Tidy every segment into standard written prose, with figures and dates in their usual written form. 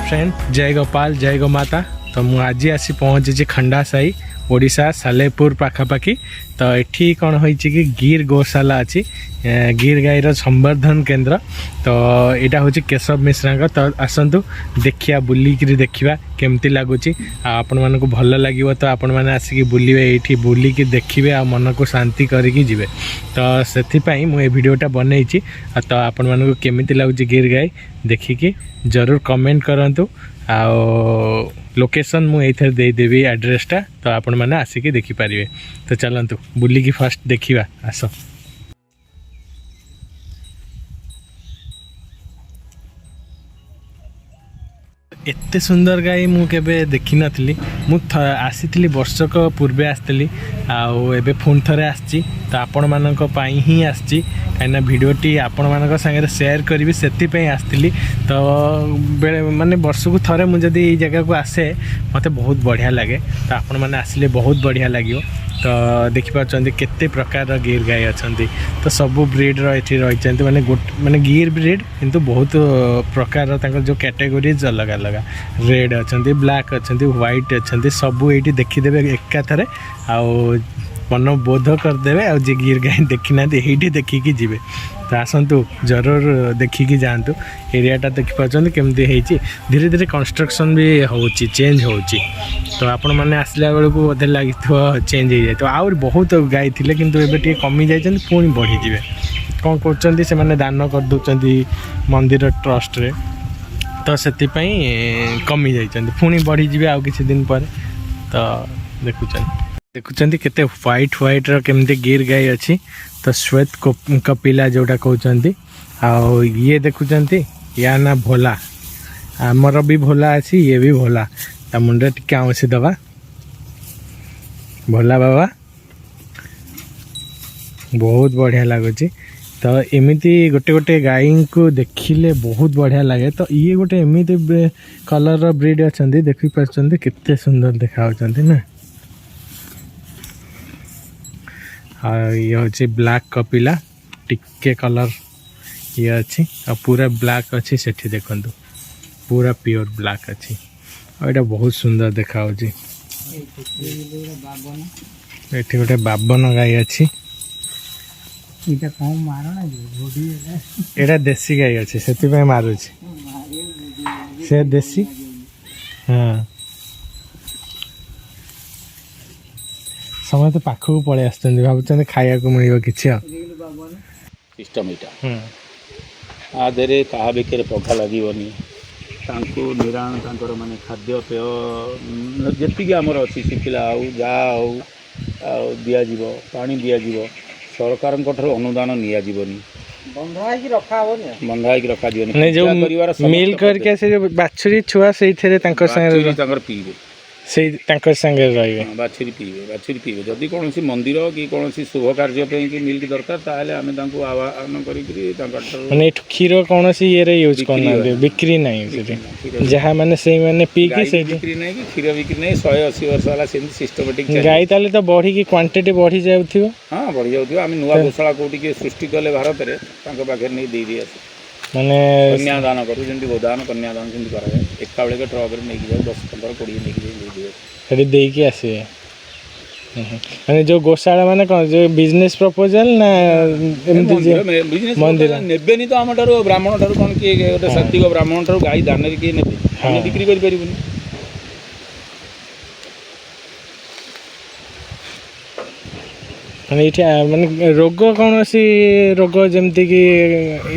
Friend जय गोपाल जय गो माता। तो मुझे आज आसी पहुँची खंडा साई ओडिशा सालेपुर पाखापाखि। तो ये कौन हो कि गिर गौशाला अच्छी गिर गाईर संवर्धन केन्द्र। तो यहाँ हूँ केशव मिश्रा। तो आसतु देखिया बुलिक देखा केमती लगुच आपण मानक भल लगे। तो आपण मैंने आसिक बुलिए ये बुलिक देखिए आ मन को शांति करके जी। तो से मुझे वीडियोटा बनई। तो आपण मानक केमती लगुच गिर गाई देखिकी जरूर कमेंट करूँ। आओ लोकेशन मुझे देदेवी एड्रेसटा। तो आपण मैंने आसिक देखिपारे। तो चलतु बुलिकी फास्ट देखा आस। एते सुंदर गाई मुझे देखी नी। आसी वर्षक पूर्वे आसती आबे पुणी थे आसी। तो आपण मानक ही आसी कहीं भिडटी आपण मान सागर सेयार करी से आसती। तो बेले माने वर्षक थे मुझे जगह को आसे मत बहुत बढ़िया लगे। तो आपण मैंने आसिले बहुत बढ़िया लगे। तो देखिपारे केते प्रकार गिर गाई अच्छा। तो सबू ब्रीड रही माने माने गिर ब्रीड किंतु बहुत प्रकार जो कैटेगोरीज अलग अलग रेड अच्छा ब्लैक अच्छा व्हाइट अच्छा सबू ये देखीदे एकाथरे आओ मन बोध करदे। आ जे गिर गाई देखी ना ये देखिकी जी। तो आसतु जरूर देखिकी जातु। एरियाटा देखिपारे केमती धीरे धीरे कंस्ट्रक्शन भी हो चेंज हो। तो आपण मैंने आसला बेलू बोधे लगी चेंज हो जाए। तो आउर बहुत गाई थे किंतु एबे टी कमी जाइए पुणी बढ़ीजे। कौन कर से मैंने दान कर दौरान मंदिर ट्रस्ट रे। तो से कमी जाइए पुणी बढ़ीजे आउ किसी दिन पर। तो देखुं केते व्हाइट व्हाइट केमती गिर गाई अच्छी। तो श्वेत कपिला जोटा कहते आओ ये देखुं या ना भोला आमर भी भोला अच्छी ये भी भोला। ता मुंडे टिके आउसी दबा भोला बाबा बहुत बढ़िया लगुच। तो एमती गोटे गोटे गाई को देखिले बहुत बढ़िया लगे। तो ये गोटे एमती कलर ब्रीड अच्छा देखिपारे केते सुंदर देखा ना। ये हूँ ब्लैक कपिला टिके कलर ये अच्छी पूरा ब्लैक अच्छी सेठी देखु पूरा प्योर ब्लैक अच्छी। और बहुत सुंदर देखा ये गोटे बाबन गाई अच्छी। एटा देसी गाई अच्छी से मारुची से देसी। हाँ समस्त पाखक पलि आस भावुं खाया मिल कि सिस्टम यहाँ आधे क्या बेकर पघा लगे निराण माने खाद्य पेय जी आमर अच्छी शुखिला हो जहाँ हो दिज्व पानी दिज्व सरकार अनुदान निजी बंधा रखा मिल करके से जो बाछुरी छुआ से पीबे संगे रही बाछुरी पीबे जदि कौन मंदिर कि कौन शुभ कार्य कि मिल्क दरकार ताहले आमे तांको आह्वान करी क्षीर कौन ये यूज करना बिक्री नहीं जहाँ मैंने से मैंने पी की बिक्री नहीं कि क्षीर बिक्री नहीं 180 वर्ष वाला से सिस्टमेटिक गाई ताले तो बढ़ी की क्वांटिटी बढ़ी जाउथिबो। हाँ बढ़ी जाउथिबो। आमे नुवा गोशाला कोठी के सृष्टि कले भारत रे तांको पाखे नहीं दे दिया माने कन्यादान करू जंती गोदान कन्यादान जंती करा जाए एका बेले के ट्रक रे नहीं जाए 10-15-20 नहीं जाए सेठी देई के आसे। माने जो गोशाला माने कौन जो बिजनेस प्रपोजल ना बिजनेस मंदिर नेबेनी तो आम ठारू ब्राह्मण ठारू कौन किए गोटे सात्विक ब्राह्मण ठारू गाई दान रे किए नेबे आमे बिक्री करि परिबनी। माने रोग कौन सी रोग जमती कि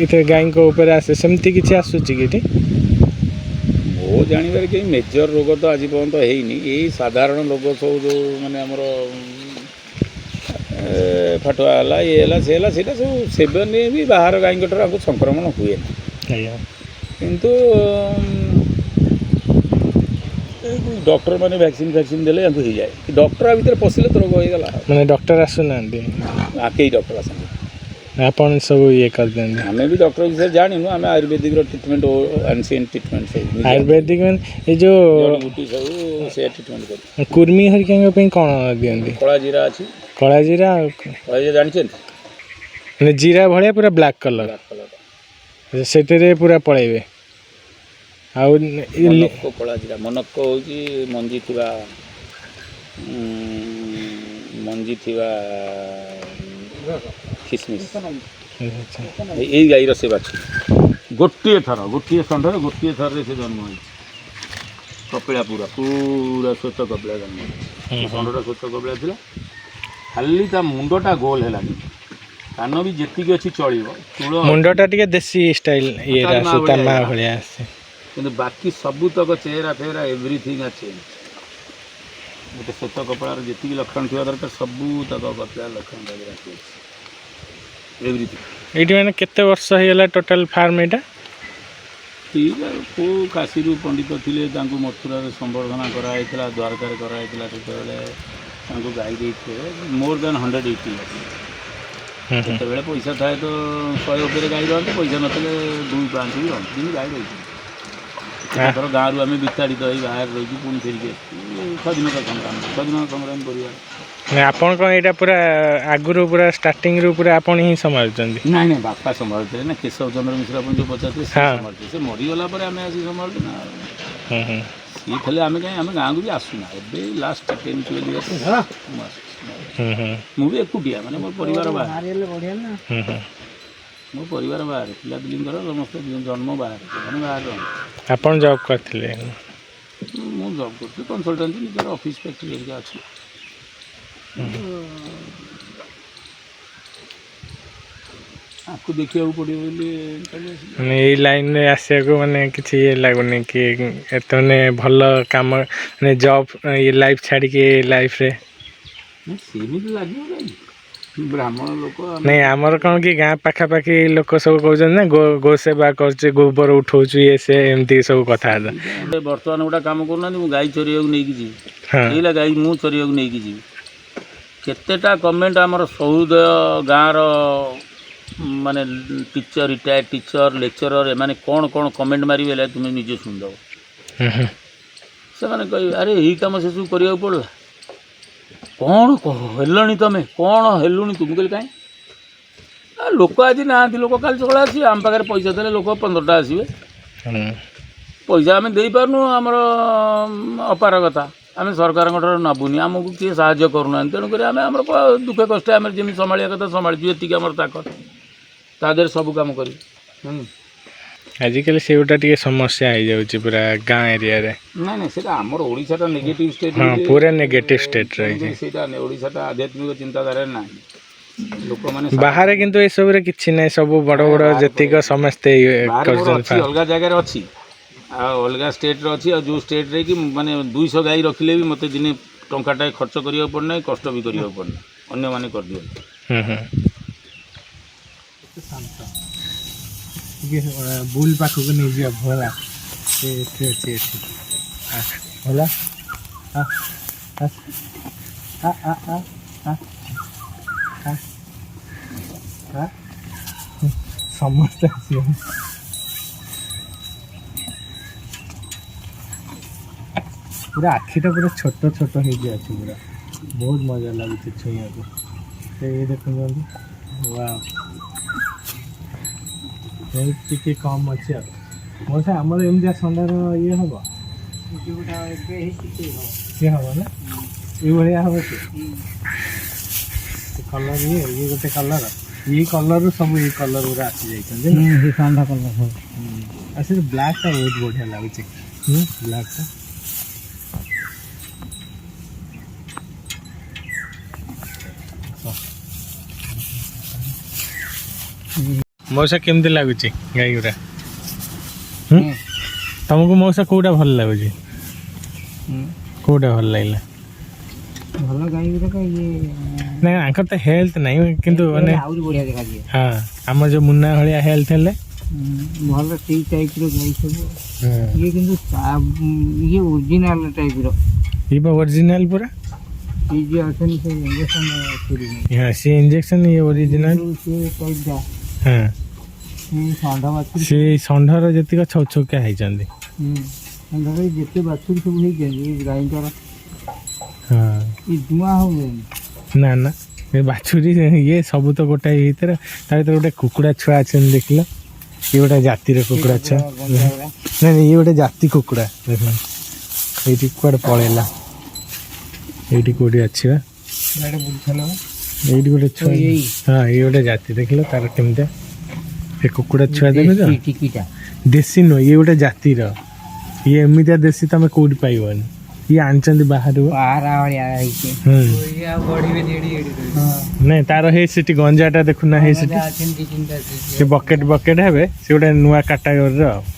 इथे गाई को ऊपर आसे सेमती किछि आसुची कि मो जानवर कहीं मेजर रोग तो आज पर्यंत है यही साधारण रोग सब जो माने आमर फाटुआ है ये सी सब सेवन भी बाहर गाई ठार संक्रमण हुए ना किंतु डॉक्टर माने वैक्सीन देले हो जाए डॉक्टर भीतर पशिले तो रोग होगा मैंने डॉक्टर आसुना कई डॉक्टर आसते आपन सब ये कर देंगे। हमें भी डॉक्टर विषय जानी आम आयुर्वेदिक ट्रीटमेंट एनसीएंट ट्रीटमेंट सब आयुर्वेदिक ये जो जड़ी सब से ट्रीटमेंट कर कुर्मी हरिका कौन दियंती कला जीरा अच्छी कला जीरा जानते जीरा भाया पूरा ब्लैक कलर से पूरा पलैबे ଆଉ ମନକ୍କୋ କଳା ଜିରା। ମନକ୍କୋ ହେଉଛି ମଞ୍ଜି ଥିବା ଖିସମିସ୍। ଏଇ ଗାଈର ସେ ବାଛୁରୀ ଗୋଟିଏ ଷଣ୍ଢରେ ଗୋଟିଏ ଥରରେ ସେ ଜନ୍ମ ହେଇଛି। କପିଳା ପୁରା ଶ୍ଵେତ କପିଳା ଜନ୍ମ ହେଇଛି। ଷଣ୍ଢଟା ଶ୍ଵେତ କପିଳା ଥିଲା, ଖାଲି ତା ମୁଣ୍ଡଟା ଗୋଲ ହେଲାନି, କାନ ବି ଯେତିକି ଅଛି ଚଳିବ, ମୁଣ୍ଡଟା ଟିକେ ଦେଶୀ ଷ୍ଟାଇଲ ଇଏରା ତା ମା ଭଳିଆ ଆସେ, କିନ୍ତୁ ବାକି ସବୁତକ ଚେହେରା ଫେହେରା ଏଭ୍ରିଥିଙ୍ଗ ଅଛି। ଗୋଟେ ଶ୍ଵେତ କପଳାର ଯେତିକି ଲକ୍ଷଣ ଥିବା ଦରକାର ସବୁତକ କପିଳା ଲକ୍ଷଣ ଅଛି ଏଭ୍ରିଥିଙ୍ଗ। ଏଇଠି ମାନେ କେତେ ବର୍ଷ ହେଇଗଲା ଟୋଟାଲ ଫାର୍ମ ଏଇଟା? ଠିକ୍ କେଉଁ କାଶୀରୁ ପଣ୍ଡିତ ଥିଲେ, ତାଙ୍କୁ ମଥୁରାରେ ସମ୍ବର୍ଦ୍ଧନା କରାଯାଇଥିଲା, ଦ୍ୱାରକାରେ କରାଯାଇଥିଲା, ସେତେବେଳେ ତାଙ୍କୁ ଗାଈ ଦେଇଥିଲେ ମୋର୍ ଦେନ୍ 180 years। ସେତେବେଳେ ପଇସା ଥାଏ ତ 100 ଉପରେ ଗାଈ ରହନ୍ତି, ପଇସା ନଥିଲେ 2-5 ବି ରହନ୍ତି, କିନ୍ତୁ ଗାଈ ରହିଛି। ଏଥର ଗାଁରୁ ଆମେ ବିତାଡ଼ିତ ହେଇ ବାହାରେ ରହିଛୁ, ପୁଣି ଫେରିକି ଆସିଛୁ ସ୍ୱାଧୀନତା ସଂଗ୍ରାମ ପରିବାର। ଆପଣ କ'ଣ ଏଇଟା ପୁରା ଆଗରୁ ପୁରା ଷ୍ଟାର୍ଟିଂରୁ ପୁରା ଆପଣ ହିଁ ସମ୍ଭାଳୁଛନ୍ତି? ନାଇଁ ବାପା ସମ୍ଭାଳୁଥିଲେ ନା, କେଶବ ଚନ୍ଦ୍ର ମିଶ୍ର ଆପଣ ଯେଉଁ ପଚାରୁଥିଲେ ସେ ସମ୍ଭାଳୁଥିଲେ। ସେ ମରିଗଲା ପରେ ଆମେ ଆସି ସମ୍ଭାଳୁଛୁ ନା। ସିଏ ଥିଲେ ଆମେ କାହିଁ, ଆମେ ଗାଁକୁ ବି ଆସୁନା। ଏବେ ଲାଷ୍ଟ 10-12 years ମୁଁ ଆସୁଛି। ମୁଁ ବି ଏକୁଟିଆ, ମାନେ ମୋ ପରିବାର ବାହାରେ, ମୋ ପରିବାର ବାହାରେ, ପିଲାପିଲିଙ୍କର ସମସ୍ତେ ଜନ୍ମ ବାହାରେ, ସେମାନେ ବାହାରେ ରହନ୍ତି। ଆପଣ ଜବ୍ କରିଥିଲେ? ମୁଁ ଜବ୍ କରୁଥିଲି, କନସଲଟାନ୍ସି, ନିଜର ଅଫିସ୍ ଫ୍ୟାକ୍ଟ୍ରି ହେରିକା ଅଛି। ଆକୁ ଦେଖିବାକୁ ପଡ଼ିବ ବୋଲି ମାନେ ଏଇ ଲାଇନରେ ଆସିବାକୁ ମାନେ କିଛି ଇଏ ଲାଗୁନି କି ଏତେ ମାନେ ଭଲ କାମ, ମାନେ ଜବ୍ ଇଏ ଲାଇଫ୍ ଛାଡ଼ିକି ଏ ଲାଇଫ୍ରେ? ସେମିତି ଲାଗିବ କାହିଁକି, ବ୍ରାହ୍ମଣ ଲୋକ। ନାଇଁ ଆମର କ'ଣ କି ଗାଁ ପାଖାପାଖି ଲୋକ ସବୁ କହୁଛନ୍ତି ନା ଗୋ ସେବା କରୁଛି, ଗୋବର ଉଠଉଛୁ, ଇଏ ସେ ଏମିତି ସବୁ କଥାବାର୍ତ୍ତା। ବର୍ତ୍ତମାନ ଗୋଟେ କାମ କରୁନାହାନ୍ତି, ମୁଁ ଗାଈ ଚରିବାକୁ ନେଇକି ଯିବି, ଏଇଲା ଗାଈ ମୁଁ ଚରିବାକୁ ନେଇକି ଯିବି। କେତେଟା କମେଣ୍ଟ ଆମର ସହୃଦୟ ଗାଁର ମାନେ ଟିଚର, ରିଟାୟାର୍ଡ ଟିଚର, ଲେକ୍ଚରର, ଏମାନେ କ'ଣ କମେଣ୍ଟ ମାରିବେ ହେଲେ ତୁମେ ନିଜେ ଶୁଣିଦେବ। ସେମାନେ କହିବେ ଆରେ ଏଇ କାମ ସେସବୁ କରିବାକୁ ପଡ଼ିଲା, କ'ଣ ହେଲଣି ତମେ, କ'ଣ ହେଲୁଣି ତୁ? ମୁଁ କହିଲି କାହିଁ, ଲୋକ ଆଜି ନାହାନ୍ତି, ଲୋକ କାଲି ସକାଳେ ଆସିବେ। ଆମ ପାଖରେ ପଇସା ଦେଲେ ଲୋକ 15ଟା ଆସିବେ, ପଇସା ଆମେ ଦେଇପାରୁନୁ, ଆମର ଅପାରଗତା, ଆମେ ସରକାରଙ୍କ ଠାରୁ ନେବୁନି, ଆମକୁ କିଏ ସାହାଯ୍ୟ କରୁନାହାନ୍ତି, ତେଣୁକରି ଆମେ ଆମର ଦୁଃଖ କଷ୍ଟ ଆମେ ଯେମିତି ସମ୍ଭାଳିବା କଥା ସମ୍ଭାଳିଛୁ, ଏତିକି ଆମର ତାକତ, ତା ଦେହରେ ସବୁ କାମ କରିବୁ। ଆଜିକାଲି ସେଗୁଟା ଟିକେ ସମସ୍ୟା ହେଇଯାଉଛି ପୁରା ଗାଁ ଏରିଆରେ। ନାଇଁ ସେଇଟା ଆମର ଓଡ଼ିଶାଟା ନେଗେଟିଭ୍ ଷ୍ଟେଟ୍, ପୁରା ନେଗେଟିଭ୍ ଷ୍ଟେଟ୍ ରହିଛି ସେଇଟା। ଓଡ଼ିଶାଟା ଆଧ୍ୟାତ୍ମିକ ଚିନ୍ତାଧାରାରେ ନାହିଁ ଲୋକମାନେ। ବାହାରେ କିନ୍ତୁ ଏସବୁରେ କିଛି ନାହିଁ, ସବୁ ବଡ଼ ବଡ଼ ଯେତିକ ସମସ୍ତେ ଅଛି, ଅଲଗା ଜାଗାରେ ଅଛି, ଆଉ ଅଲଗା ଷ୍ଟେଟ୍ରେ ଅଛି, ଆଉ ଯେଉଁ ଷ୍ଟେଟ୍ରେ କି ମାନେ 200 ଗାଈ ରଖିଲେ ବି ମୋତେ ଦିନେ ଟଙ୍କାଟାଏ ଖର୍ଚ୍ଚ କରିବାକୁ ପଡ଼ୁନାହିଁ, କଷ୍ଟ ବି କରିବାକୁ ପଡ଼ୁନାହିଁ, ଅନ୍ୟମାନେ କରିଦିଅନ୍ତି। ବୁଲ ପାଖକୁ ନେଇଯିବା ଭୋଲା, ଏଠି ଅଛି, ଏଠି ଭୋଲା, ସମସ୍ତେ ଆସିବ। ପୁରା ଆଖିଟା ପୁରା ଛୋଟ ଛୋଟ ହେଇକି ଅଛି, ପୁରା ବହୁତ ମଜା ଲାଗୁଛି ଛୁଇଁବାକୁ। ସେ ଦେଖୁଛନ୍ତି, ଟିକେ କମ୍ ଅଛି ଆଉ। ମଉସା ଆମର ଏମିତିଆ ଷଣ୍ଢର ଇଏ ହବ, ସିଏ ହବ ନା, ଏଇଭଳିଆ ହବ ସେ କଲର, ଇଏ ଗୋଟେ କଲର, ଏଇ କଲରରୁ ସବୁ ଏଇ କଲର ଗୁରା ଆସିଯାଇଛନ୍ତି, ଷଣ୍ଢ କଲର ହବ। ଆଉ ସେ ବ୍ଲାକ୍ଟା ବହୁତ ବଢ଼ିଆ ଲାଗୁଛି, ବ୍ଲାକ୍ଟା। ମଉସା କେମିତି ଲାଗୁଛି ଗାଈ ଗୁରା? ତମକୁ ମଉସା କୋଉଟା ଭଲ ଲାଗୁଛି? କୋଉଟା ଭଲ ଲାଗିଲା? ଭଲ ଗାଈ ଗୁଡାକ ନାଇଁ, ଆଙ୍କର ତ ହେଲ୍ଥ ନାହିଁ, କିନ୍ତୁ ମାନେ ଆହୁରି ବଢିଆ ଦେଖାଯିବ। ହଁ, ଆମର ଯୋଉ ମୁନା ଭଳିଆ ହେଲ୍ଥ ହେଲେ ଭଲ, ସେଇ ଟାଇପର ଗାଈ ସବୁ। ଇଏ କିନ୍ତୁ ଇଏ ଓରିଜିନାଲ ଟାଇପର, ଇଏ ବା ଓରିଜିନାଲ ପୁରା। ସେ ଯିଏ ଅଛନ୍ତି ସେ ଇଞ୍ଜେକ୍ସନ, ସେ ଇଞ୍ଜେକ୍ସନ, ଇଏ ଓରିଜିନାଲ। ହଁ, ସେ ଷଣ୍ଢର ଯେତିକ ଛଉଛଉକା ହେଇଛନ୍ତି, ଯେତେ ବାଛୁରୀ ସବୁ ହେଇଛନ୍ତି ଗାଈଙ୍କର, ଧୂଆଁ ହଉନି ନା ନା, ଏ ବାଛୁରୀ ଇଏ ସବୁ ତ ଗୋଟାଏ ଭିତରେ, ତା ଭିତରେ ଗୋଟେ କୁକୁଡ଼ା ଛୁଆ ଅଛନ୍ତି ଦେଖିଲ, ये गोटे जातिर कुकुड़ा छुआ नहीं ये गोटे जाति कुकुड़ा देख ये कुआड़े पलैला ये कौटी अच्छी ये गोटे छुआ हाँ ये गोटे जाति देख लो तार केमती ये कुकुड़ा छुआ देख देसी नुह ये गोटे जातिर ये एमती देसी तुम कौटी पाइबनी ये आनी बाहर नहीं तार है सीटी गंजाटा देखुना है सीटी बकेट बकेट हे से गोटे नुआ काटागोरी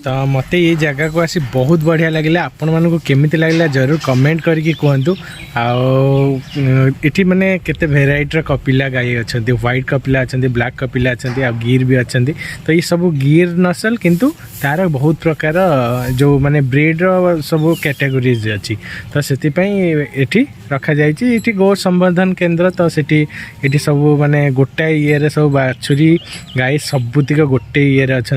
तो मत ये जगह को आसी बहुत बढ़िया लगे आपण मानक केमिति लगला जरूर कमेंट करके कहतु आठी माने केते भेराइटर कपिला गाई अच्छा व्हाइट कपिला अच्छा ब्लैक कपिला अच्छा गिर भी अच्छा तो ये सब गिर नसल किंतु तार बहुत प्रकार जो माने ब्रीड रो सब कैटेगोरीज अच्छी तो से रखा जाइए गो संवर्धन केन्द्र तो सेठी सब माने गोटाए ये सब बाछुरी गाई सबुतिक गोटे ये अच्छा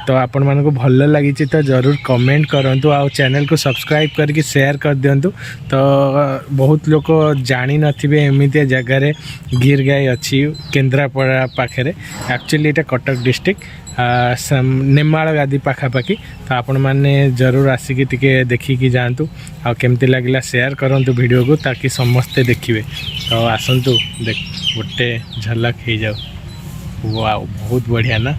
तो आपण मानक भल लगी तो जरूर कमेंट करूँ आ चैनल को सब्सक्राइब करके शेयर कर दिंतु तो बहुत लोग जानी नथिबे एमितिया जगार गिर गाई अच्छी केन्द्रापड़ा पाखे एक्चुअली ये कटक डिस्ट्रिक्ट नेमाल गादी पाखापाखि तो आपण मैंने जरूर आसिक टिके देखिकी जातु आ केमती लगिला शेयर करूँ वीडियो को ताकि समस्ते देखिए तो आसतु देख गोटे झलक हो जाओ वाओ बहुत बढ़िया ना।